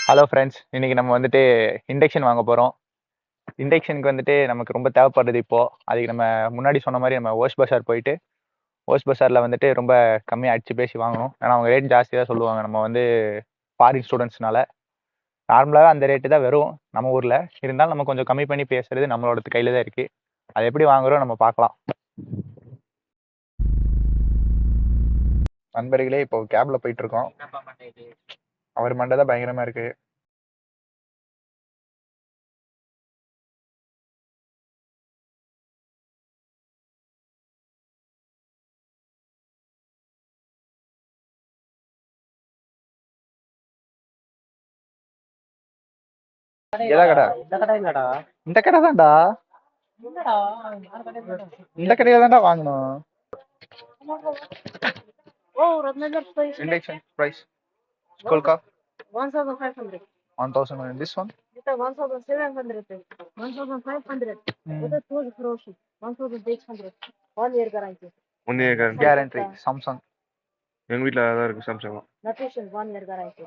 Hello friends, இன்னைக்கு நம்ம வந்துட்டு இண்டக்ஷன் வாங்க போகிறோம். இண்டக்ஷனுக்கு வந்துட்டு நமக்கு ரொம்ப தேவைப்படுறது இப்போது. அதுக்கு நம்ம முன்னாடி சொன்ன மாதிரி நம்ம ஓஸ் பஸார் போயிட்டு ஓஸ் பஸாரில் வந்துட்டு ரொம்ப கம்மியாக அடிச்சு பேசி வாங்கணும். ஏன்னா அவங்க ரேட் ஜாஸ்தி தான் சொல்லுவாங்க. நம்ம வந்து ஃபாரின் ஸ்டூடெண்ட்ஸ்னால நார்மலாக அந்த ரேட்டு தான் வரும் நம்ம ஊரில். இருந்தாலும் நம்ம கொஞ்சம் கம்மி பண்ணி பேசுறது நம்மளோட கையில் தான் இருக்குது. அதை எப்படி வாங்குறோம் நம்ம பார்க்கலாம். நண்பர்களே, இப்போ கேப்ல போயிட்டு இருக்கோம். அவர் மண்டை தான் பயங்கரமாக இருக்குது. எதா கடை? இந்த கடை தான்டா. இந்த கடையில தான்டா வாங்கணும். Induction price. School car. 1,500. 1,000. This one? It's 1,700. 1,500. It's too хороший. 1,800. 1 year guarantee. 1 year guarantee. Guarantee. Samsung. எங்க வீட்ல அதான் இருக்கு சாம்சங். Notation 1 year guarantee.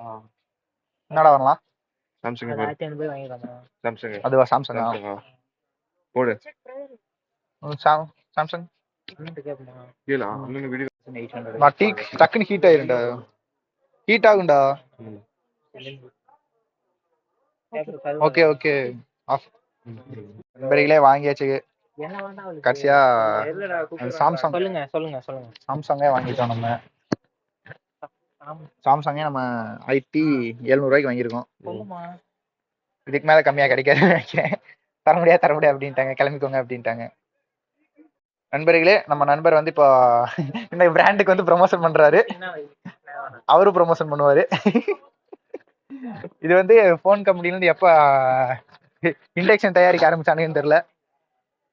என்னடா வாங்கலாம்? Samsung Samsung. அதுவா சாம்சங்கா? போடு. சாம்சங். இல்ல இன்னொரு வீடியோ நான் டக்குன்னு ஹீட் ஆயிருண்டா. ஹீட் ஆகும்டா. Okay okay. ஆஃப். நண்பர்களே, வாங்கியாச்சு. கடைசியா சாம்சங். சொல்லுங்க. சாம்சங்கே வாங்கிட்டோம் நம்ம. சாம்சங்கே நம்ம 1700 ரூபாய்க்கு வாங்கியிருக்கோம். இதுக்கு மேல கம்மியா கிடைக்காதுன்னு நினைக்கிறேன். தர முடியாது அப்படின்ட்டாங்க. கிளம்பிக்கோங்க அப்படின்ட்டாங்க. நண்பர்களே, நம்ம நண்பர் வந்து இப்போ இந்த பிராண்டுக்கு வந்து ப்ரொமோஷன் பண்றாரு. அவரும் ப்ரொமோஷன் பண்ணுவாரு. இது வந்து போன் கம்பெனில இருந்து எப்ப இண்டக்ஷன் தயாரிக்க ஆரம்பிச்சானுன்னு தெரியல.